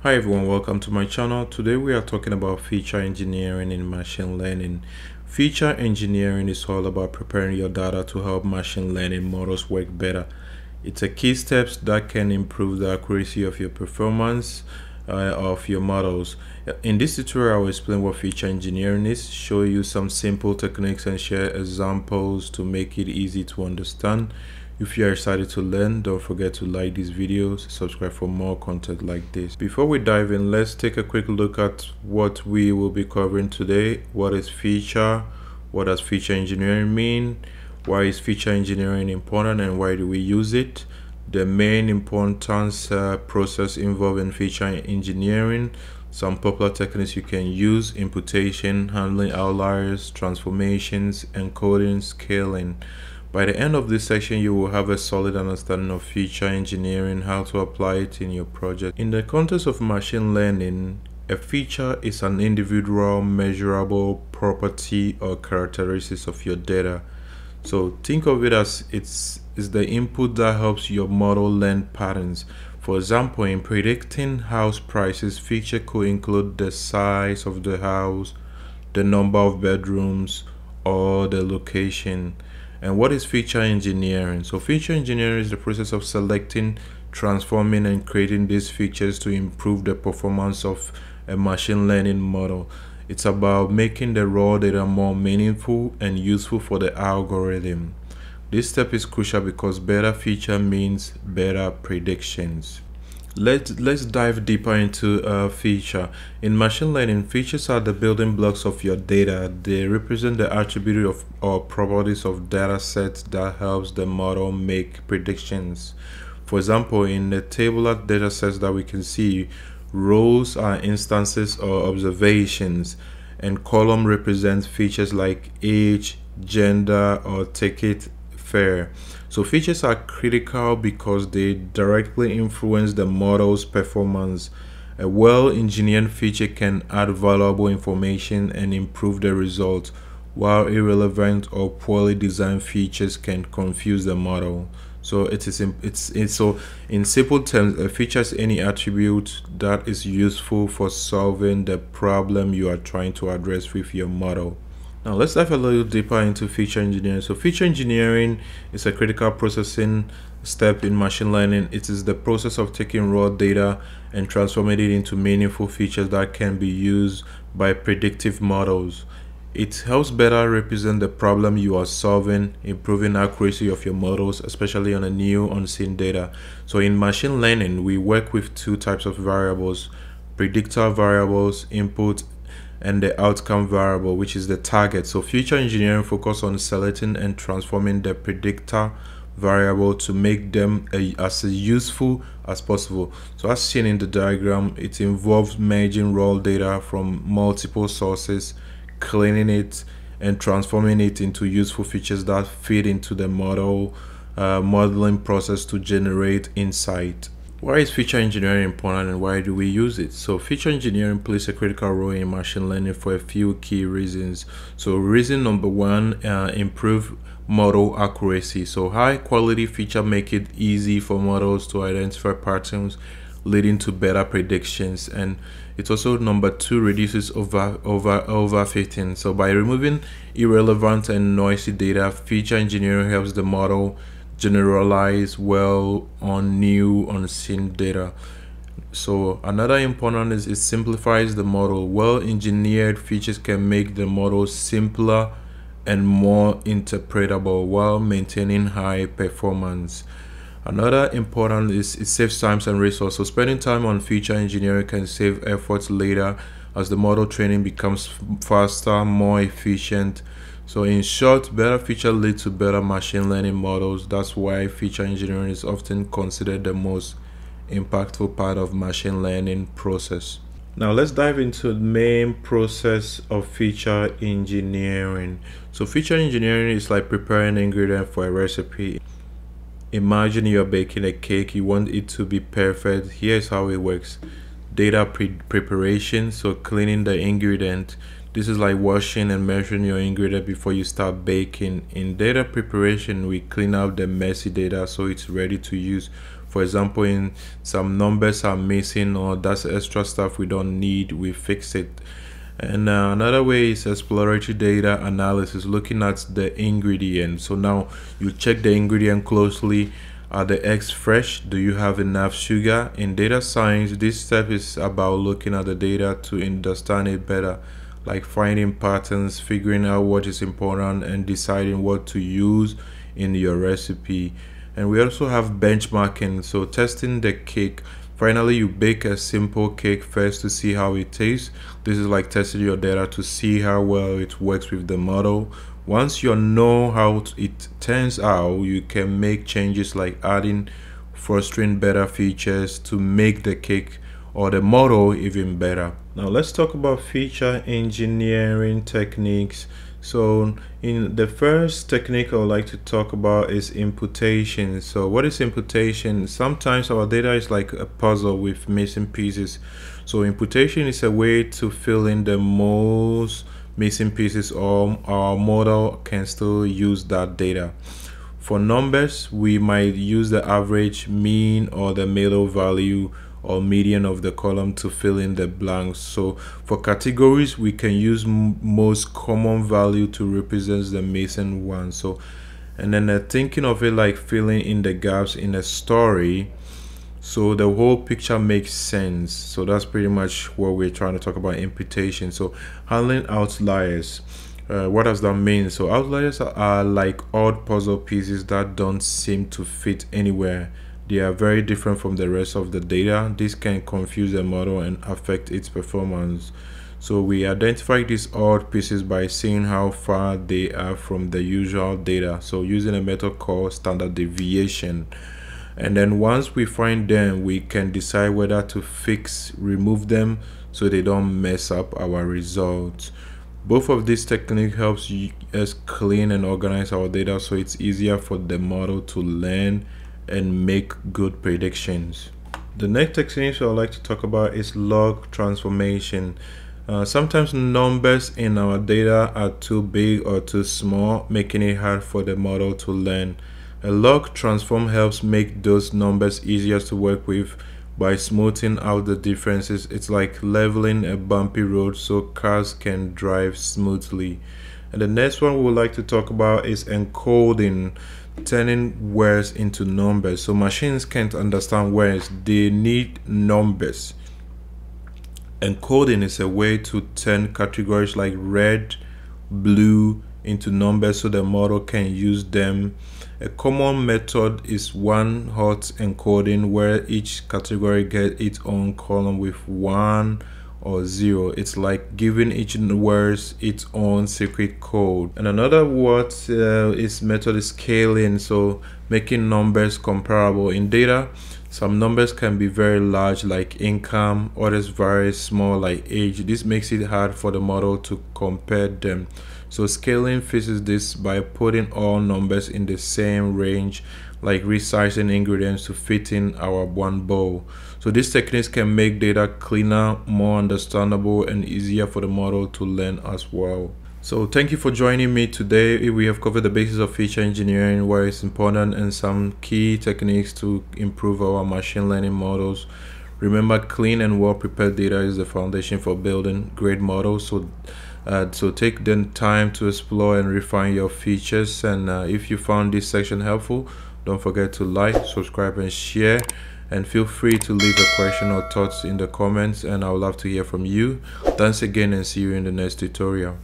Hi everyone, welcome to my channel. Today we are talking about feature engineering in machine learning. Feature engineering is all about preparing your data to help machine learning models work better. It's a key steps that can improve the accuracy of your performance of your models. In this tutorial, I will explain what feature engineering is, show you some simple techniques and share examples to make it easy to understand. If you are excited to learn, don't forget to like these videos, subscribe for more content like this. Before we dive in, let's take a quick look at what we will be covering today. What is feature? What does feature engineering mean? Why is feature engineering important and why do we use it? The main importance process involved in feature engineering, some popular techniques you can use, imputation, handling outliers, transformations, encoding, scaling. By the end of this section, you will have a solid understanding of feature engineering, how to apply it in your project. In the context of machine learning, a feature is an individual measurable property or characteristics of your data. So think of it as it's the input that helps your model learn patterns. For example, in predicting house prices, feature could include the size of the house, the number of bedrooms, or the location. And what is feature engineering? So feature engineering is the process of selecting, transforming, and creating these features to improve the performance of a machine learning model. It's about making the raw data more meaningful and useful for the algorithm. This step is crucial because better feature means better predictions. Let's dive deeper into feature. In machine learning, features are the building blocks of your data. They represent the attribute of or properties of data sets that helps the model make predictions. For example, in the tabular data sets that we can see, rows are instances or observations, and column represents features like age, gender, or ticket fare. So features are critical because they directly influence the model's performance. A well-engineered feature can add valuable information and improve the result, while irrelevant or poorly designed features can confuse the model. So so in simple terms, a feature is any attribute that is useful for solving the problem you are trying to address with your model. Now let's dive a little deeper into feature engineering. So feature engineering is a critical processing step in machine learning. It is the process of taking raw data and transforming it into meaningful features that can be used by predictive models. It helps better represent the problem you are solving, improving accuracy of your models, especially on a new unseen data. So in machine learning, we work with two types of variables: predictor variables, input, and the outcome variable, which is the target. So feature engineering focus on selecting and transforming the predictor variable to make them as useful as possible. So as seen in the diagram, it involves merging raw data from multiple sources, cleaning it, and transforming it into useful features that fit into the modeling process to generate insight. Why is feature engineering important and why do we use it? So feature engineering plays a critical role in machine learning for a few key reasons. So reason number one, improve model accuracy. So high quality feature make it easy for models to identify patterns, leading to better predictions. And it's also number two, reduces overfitting. So by removing irrelevant and noisy data, feature engineering helps the model generalize well on new unseen data. So another important is it simplifies the model. Well-engineered features can make the model simpler and more interpretable while maintaining high performance. Another important is it saves time and resources. So spending time on feature engineering can save efforts later as the model training becomes faster, more efficient. So in short, better feature leads to better machine learning models. That's why feature engineering is often considered the most impactful part of machine learning process. Now let's dive into the main process of feature engineering. So feature engineering is like preparing an ingredient for a recipe. Imagine you're baking a cake, you want it to be perfect. Here's how it works. Data preparation, so cleaning the ingredient. This is like washing and measuring your ingredient before you start baking. In data preparation, we clean out the messy data so it's ready to use For example, in some numbers are missing, or that's extra stuff we don't need, we fix it. And another way is exploratory data analysis, looking at the ingredient. So now you check the ingredient closely. Are the eggs fresh? Do you have enough sugar? In data science, this step is about looking at the data to understand it better, like finding patterns, figuring out what is important, and deciding what to use in your recipe. And we also have benchmarking, so testing the cake. Finally, you bake a simple cake first to see how it tastes. This is like testing your data to see how well it works with the model. Once you know how it turns out, you can make changes like adding, fostering better features to make the cake or the model even better. Now let's talk about feature engineering techniques. So in the first technique I would like to talk about is imputation. So what is imputation? Sometimes our data is like a puzzle with missing pieces. So imputation is a way to fill in the most missing pieces, or our model can still use that data. For numbers, we might use the average, mean, or the middle value or median of the column to fill in the blanks. So for categories, we can use most common value to represent the missing one. So, and then thinking of it like filling in the gaps in a story, so the whole picture makes sense. So that's pretty much what we're trying to talk about, imputation. So handling outliers. What does that mean? So outliers are like odd puzzle pieces that don't seem to fit anywhere. They are very different from the rest of the data. This can confuse the model and affect its performance. So we identify these odd pieces by seeing how far they are from the usual data. So using a method called standard deviation. And then once we find them, we can decide whether to remove them so they don't mess up our results. Both of these techniques helps us clean and organize our data so it's easier for the model to learn and make good predictions. The next technique I would like to talk about is log transformation. Sometimes numbers in our data are too big or too small, making it hard for the model to learn. A log transform helps make those numbers easier to work with by smoothing out the differences. It's like leveling a bumpy road so cars can drive smoothly. And the next one we would like to talk about is encoding, turning words into numbers. So machines can't understand words, they need numbers. Encoding is a way to turn categories like red, blue into numbers so the model can use them. A common method is one-hot encoding, where each category gets its own column with 1 or 0. It's like giving each word its own secret code. And another method is scaling, so making numbers comparable. In data, some numbers can be very large like income, others very small like age. This makes it hard for the model to compare them. So scaling fixes this by putting all numbers in the same range, like resizing ingredients to fit in our one bowl. So these techniques can make data cleaner, more understandable, and easier for the model to learn as well. So thank you for joining me today. We have covered the basis of feature engineering, why it's important, and some key techniques to improve our machine learning models. Remember, clean and well-prepared data is the foundation for building great models. So take the time to explore and refine your features. And if you found this section helpful, don't forget to like, subscribe, and share. And feel free to leave a question or thoughts in the comments, and I would love to hear from you. Thanks again, and see you in the next tutorial.